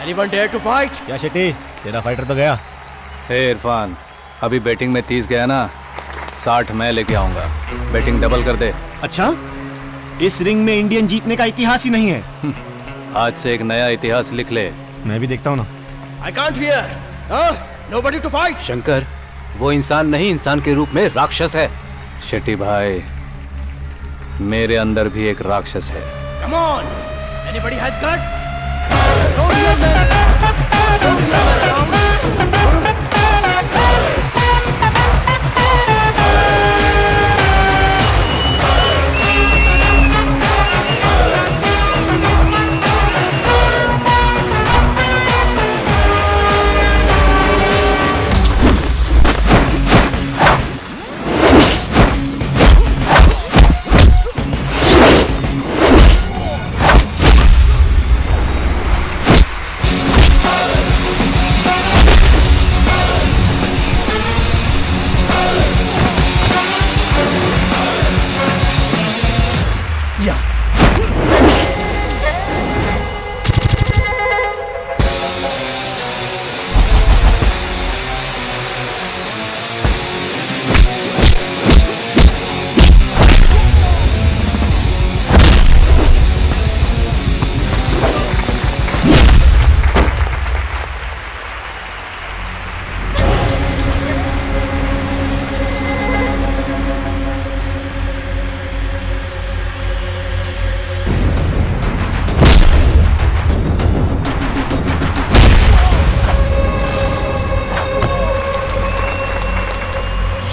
Anyone dare to fight? क्या शेट्टी, तेरा fighter तो गया। हे इरफान, अभी बैटिंग में 30 गया ना, 60 मैं लेके आऊंगा। बैटिंग डबल कर दे। अच्छा, इस रिंग में इंडियन जीतने का इतिहास ही नहीं है। आज से एक नया इतिहास लिख ले। मैं भी देखता हूँ ना। I can't hear. Nobody to fight. Shankar, वो इंसान नहीं, इंसान के रूप में राक्षस है। शेट्टी भाई, मेरे अंदर भी एक राक्षस है। Come on. Anybody has guts? Don't hear them. Don't hear them.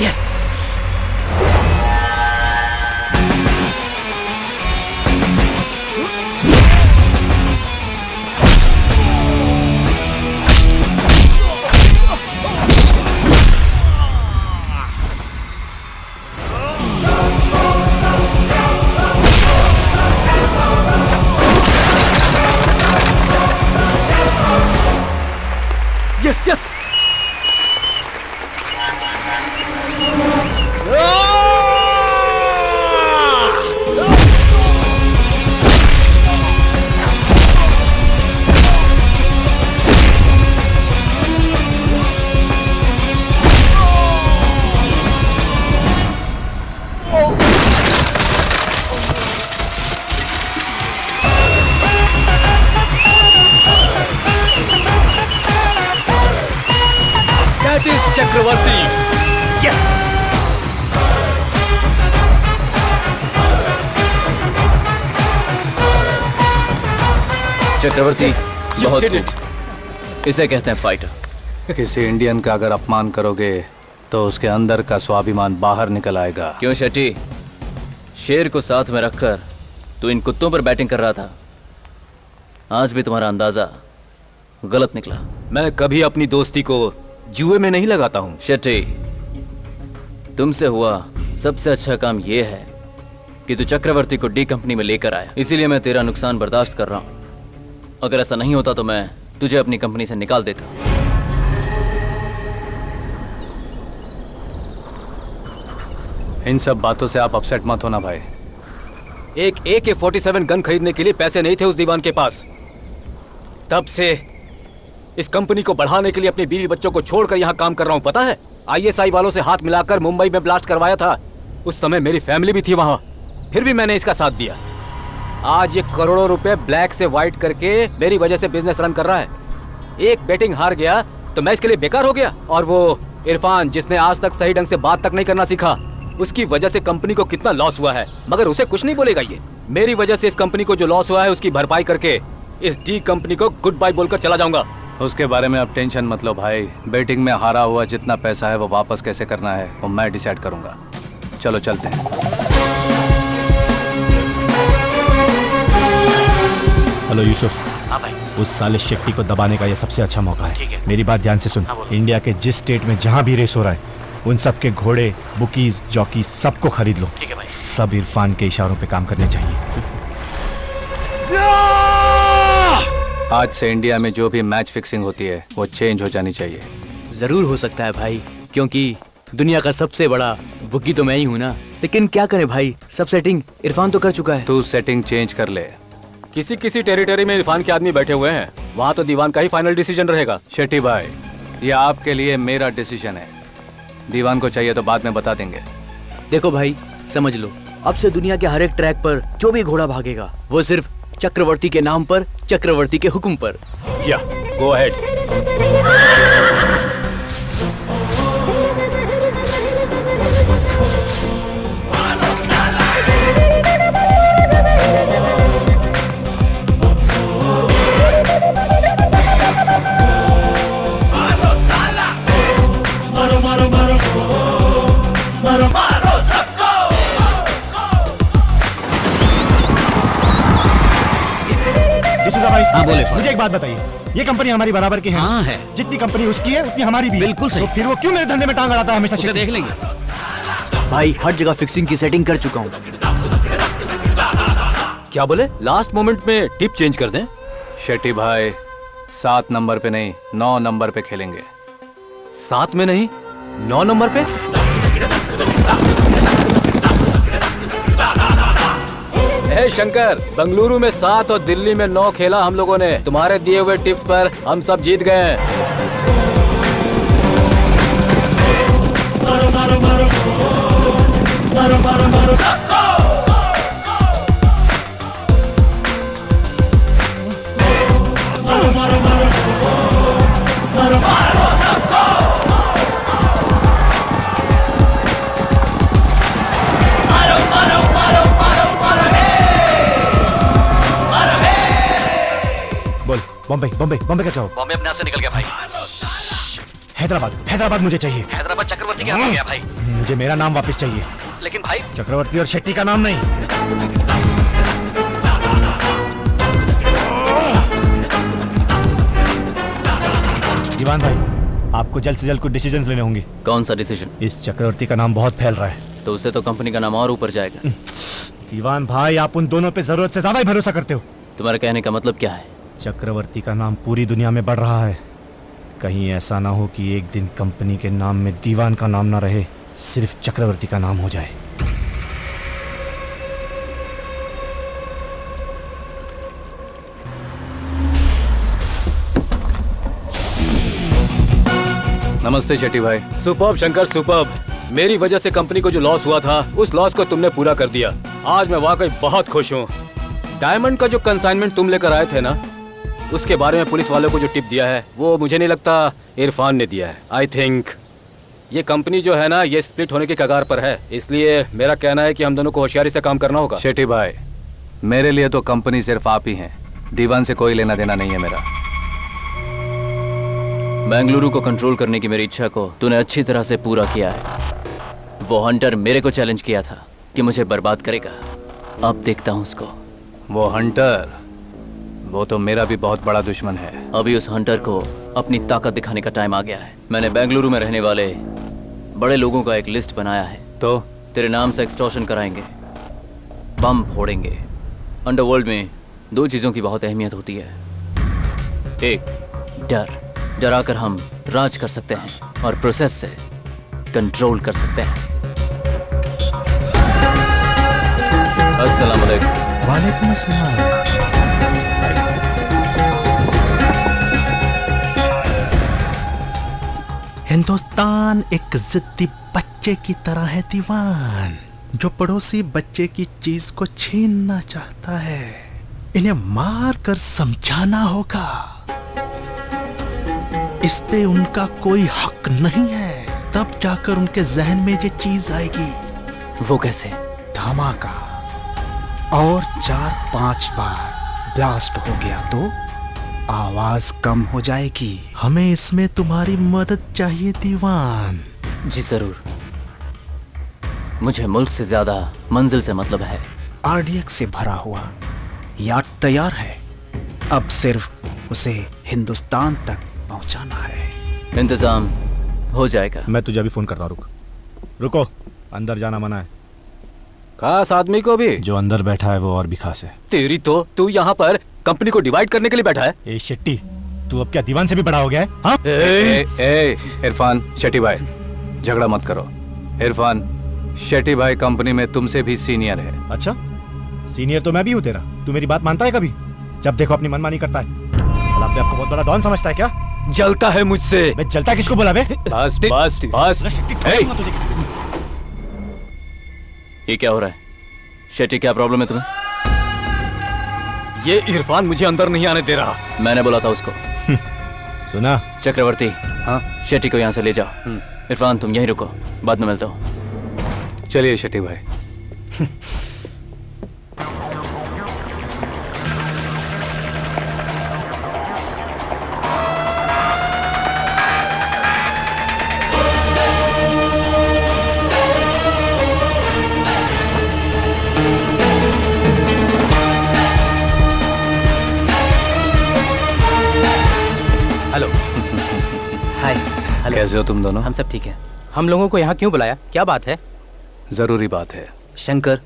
Yes. That is Chakravarti. Yes. चक्रवर्ती, बहुत खूब। इसे कहते हैं फाइटर। किसी इंडियन का अगर अपमान करोगे तो उसके अंदर का स्वाभिमान बाहर निकल आएगा। क्यों शेट्टी, शेर को साथ में रखकर तू इन कुत्तों पर बैटिंग कर रहा था। आज भी तुम्हारा अंदाजा गलत निकला। मैं कभी अपनी दोस्ती को जुए में नहीं लगाता हूँ। शेट्टी, तुमसे हुआ सबसे अच्छा काम यह है कि तू चक्रवर्ती को डी कंपनी में लेकर आया। इसीलिए मैं तेरा नुकसान बर्दाश्त कर रहा हूँ। अगर ऐसा नहीं होता तो मैं तुझे अपनी कंपनी से निकाल देता। इन सब बातों से आप अपसेट मत होना भाई। एक AK-47 गन खरीदने के लिए पैसे नहीं थे उस दीवान के पास। तब से इस कंपनी को बढ़ाने के लिए अपनी बीवी बच्चों को छोड़कर यहाँ काम कर रहा हूँ। पता है, ISI वालों से हाथ मिलाकर मुंबई में ब्लास्ट करवाया था। उस समय मेरी फैमिली भी थी वहाँ, फिर भी मैंने इसका साथ दिया। आज ये करोड़ों रुपए ब्लैक से व्हाइट करके मेरी वजह से बिजनेस रन कर रहा है। एक बैटिंग हार गया तो मैं इसके लिए बेकार हो गया। और वो इरफान, जिसने आज तक सही ढंग से बात तक नहीं करना सीखा, उसकी वजह से कंपनी को कितना लॉस हुआ है, मगर उसे कुछ नहीं बोलेगा। ये मेरी वजह से इस कंपनी को जो लॉस हुआ है उसकी भरपाई करके इस डी कंपनी को गुड बाय बोलकर चला जाऊंगा। उसके बारे में आप टेंशन मत लो भाई। बैटिंग में हारा हुआ जितना पैसा है वो वापस कैसे करना है वो मैं डिसाइड करूंगा। चलो चलते हैं। हेलो यूसुफ। हाँ भाई। उस साले शेट्टी को दबाने का ये सबसे अच्छा मौका है। ठीक है। मेरी बात ध्यान से सुन। इंडिया के जिस स्टेट में जहाँ भी रेस हो रहा है, उन सब के घोड़े, बुकीज, जॉकी सबको खरीद लो। ठीक है भाई। सब इरफान के इशारों पे काम करने चाहिए। आज से इंडिया में जो भी मैच फिक्सिंग होती है वो चेंज हो जानी चाहिए। जरूर हो सकता है भाई, क्योंकि दुनिया का सबसे बड़ा बुकी तो मैं ही हूँ ना। लेकिन क्या करें भाई, सब सेटिंग इरफान तो कर चुका है। तू सेटिंग चेंज कर ले। किसी किसी टेरिटरी में इरफान के आदमी बैठे हुए हैं, वहाँ तो दीवान का ही फाइनल डिसीजन रहेगा। शेट्टी भाई, ये आपके लिए मेरा डिसीजन है। दीवान को चाहिए तो बाद में बता देंगे। देखो भाई, समझ लो, अब से दुनिया के हर एक ट्रैक पर जो भी घोड़ा भागेगा वो सिर्फ चक्रवर्ती के नाम पर, चक्रवर्ती के हुक्म पर। या गो अहेड। भाई, हाँ, बोले। मुझे एक बात बताइए, ये कंपनी हमारी बराबर की है? हाँ है। जितनी कंपनी उसकी है उतनी हमारी भी। बिल्कुल सही। तो फिर वो क्यों मेरे धंधे में टांग अड़ाता है हमेशा? उसे देख लेंगे। भाई हर जगह फिक्सिंग की सेटिंग कर चुका हूँ। क्या बोले? लास्ट मोमेंट में टिप चेंज कर दें? शेट्टी भाई, 7 नंबर पे नहीं 9 नंबर पे खेलेंगे। 7 में नहीं 9 नंबर पे? हे शंकर, बेंगलुरु में 7 और दिल्ली में 9 खेला हम लोगों ने। तुम्हारे दिए हुए टिप्स पर हम सब जीत गए हैं। बोल, बॉम्बे बॉम्बे बॉम्बे का क्या हो? बॉम्बे अपने हाथ से निकल गया भाई। हैदराबाद हैदराबाद मुझे चाहिए। हैदराबाद चक्रवर्ती के हाथ में गया भाई। मुझे मेरा नाम वापस चाहिए। लेकिन भाई चक्रवर्ती और शेट्टी का नाम नहीं। दीवान भाई, आपको जल्द से जल्द कुछ डिसीजंस लेने होंगे। कौन सा डिसीजन? इस चक्रवर्ती का नाम बहुत फैल रहा है। तो उससे तो कंपनी का नाम और ऊपर जाएगा। दीवान भाई, आप उन दोनों पे जरूरत से ज्यादा ही भरोसा करते हो। तुम्हारे कहने का मतलब क्या है? चक्रवर्ती का नाम पूरी दुनिया में बढ़ रहा है। कहीं ऐसा ना हो कि एक दिन कंपनी के नाम में दीवान का नाम ना रहे, सिर्फ चक्रवर्ती का नाम हो जाए। नमस्ते शेट्टी भाई। Superb Shankar, superb. मेरी वजह से कंपनी को जो लॉस हुआ था, उस लॉस को तुमने पूरा कर दिया। आज मैं वाकई बहुत खुश हूँ। डायमंड का जो कंसाइनमेंट तुम लेकर आए थे ना, उसके बारे में पुलिस वालों को जो टिप दिया है, वो मुझे नहीं लगता इरफान ने दिया है। आई थिंक ये कंपनी जो है ना, ये स्प्लिट होने की कगार पर है। इसलिए मेरा कहना है कि हम दोनों को होशियारी से काम करना होगा। शेट्टी भाई, मेरे लिए तो कंपनी सिर्फ आप ही हैं। दीवान से कोई लेना देना नहीं है मेरा। बेंगलुरु को कंट्रोल करने की मेरी इच्छा को तूने अच्छी तरह से पूरा किया है। वो हंटर मेरे को चैलेंज किया था कि मुझे बर्बाद करेगा। अब देखता हूँ उसको। वो हंटर, वो तो मेरा भी बहुत बड़ा दुश्मन है। अभी उस हंटर को अपनी ताकत दिखाने का टाइम आ गया है। मैंने बेंगलुरु में रहने वाले बड़े लोगों का एक लिस्ट बनाया है। तो तेरे नाम से एक्सटॉर्शन कराएंगे, बम फोड़ेंगे। अंडरवर्ल्ड में 2 चीजों की बहुत अहमियत होती है। एक, डर। डराकर हम राज कर सकते हैं और प्रोसेस से कंट्रोल कर सकते हैं। अस्सलाम वालेकुम। वालेकुम अस्सलाम। हिंदुस्तान एक जिद्दी बच्चे की तरह है दीवान, जो पड़ोसी बच्चे की चीज को छीनना चाहता है। इन्हें मार कर समझाना होगा, इस पे उनका कोई हक नहीं है। तब जाकर उनके जहन में ये चीज आएगी। वो कैसे? धमाका और 4-5 बार ब्लास्ट हो गया तो आवाज कम हो जाएगी। हमें इसमें तुम्हारी मदद चाहिए दीवान। जी जरूर। मुझे मुल्क से ज्यादा मंजिल से मतलब है। आरडीएक्स से भरा हुआ यार्ड तैयार है। अब सिर्फ उसे हिंदुस्तान तक पहुंचाना है। इंतजाम हो जाएगा। मैं तुझे अभी फोन करता हूँ। रुको, अंदर जाना मना है। खास आदमी को भी? जो अंदर बैठा है वो और भी खास है। तेरी तो, तू यहाँ पर कंपनी को डिवाइड करने के लिए बैठा है। ए शेट्टी, तू अब क्या दीवान से भी बड़ा हो गया है? हाँ? इरफान, शेट्टी भाई झगड़ा मत करो। इरफान, शेट्टी भाई कंपनी में तुमसे भी सीनियर है। अच्छा, सीनियर तो मैं भी हूँ तेरा, तू मेरी बात मानता है कभी? जब देखो अपनी मनमानी करता है। साला अपने आपको बहुत बड़ा डॉन समझता है क्या? जलता है मुझसे। मैं जलता किसको बोला बे? बस बस बस। ए! तुझे किसी दिन। ये क्या हो रहा है? शेट्टी, क्या प्रॉब्लम है तुम्हें? ये इरफान मुझे अंदर नहीं आने दे रहा। मैंने बोला था उसको। सुना? चक्रवर्ती, हाँ शेट्टी को यहाँ से ले जाओ। इरफान तुम यहीं रुको, बाद में मिलता हूँ। चलिए शेट्टी भाई। हेलो। हाय। हेलो। कैसे हो तुम दोनों? हम सब ठीक हैं। हम लोगों को यहाँ क्यों बुलाया, क्या बात है? जरूरी बात है। शंकर,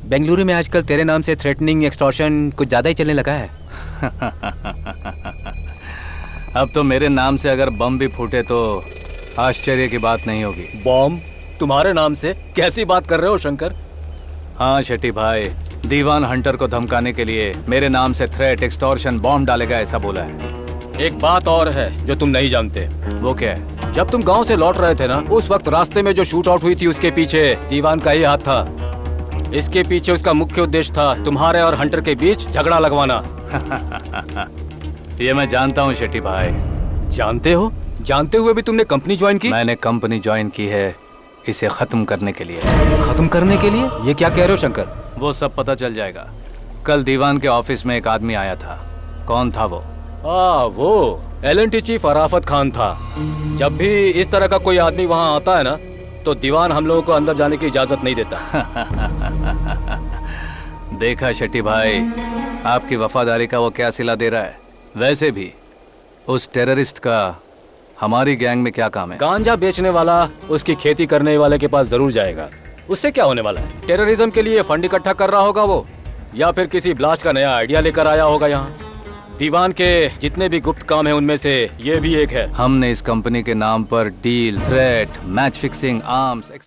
बेंगलुरु में आजकल तेरे नाम से थ्रेटनिंग, एक्सटॉर्शन कुछ ज्यादा ही चलने लगा है। अब तो मेरे नाम से अगर बम भी फूटे तो आश्चर्य की बात नहीं होगी। बॉम्ब तुम्हारे नाम से? कैसी बात कर रहे हो शंकर? हाँ शेट्टी भाई, दीवान हंटर को धमकाने के लिए मेरे नाम से थ्रेट, एक्सटॉर्शन, बॉम्ब डालेगा ऐसा बोला है। एक बात और है जो तुम नहीं जानते। वो क्या है? जब तुम गांव से लौट रहे थे ना, उस वक्त रास्ते में जो शूट आउट हुई थी उसके पीछे दीवान का ही हाथ था। इसके पीछे उसका मुख्य उद्देश्य था तुम्हारे और हंटर के बीच झगड़ा लगवाना। ये मैं जानता हूँ शेट्टी भाई। जानते हो? जानते हुए भी तुमने कंपनी ज्वाइन की? मैंने कंपनी ज्वाइन की है इसे खत्म करने के लिए। खत्म करने के लिए? ये क्या कह रहे हो शंकर? वो सब पता चल जाएगा। कल दीवान के ऑफिस में एक आदमी आया था। कौन था वो? वो LNT चीफ अराफत खान था। जब भी इस तरह का कोई आदमी वहाँ आता है ना, तो दीवान हम लोगों को अंदर जाने की इजाजत नहीं देता। देखा शेट्टी भाई, आपकी वफादारी का वो क्या सिला दे रहा है। वैसे भी उस टेररिस्ट का हमारी गैंग में क्या काम है? गांजा बेचने वाला उसकी खेती करने वाले के पास जरूर जाएगा। उससे क्या होने वाला है? टेररिज्म के लिए फंड इकट्ठा कर रहा होगा वो, या फिर किसी ब्लास्ट का नया आइडिया लेकर आया होगा यहाँ। दीवान के जितने भी गुप्त काम है उनमें से ये भी एक है। हमने इस कंपनी के नाम पर deal, threat, match fixing, arms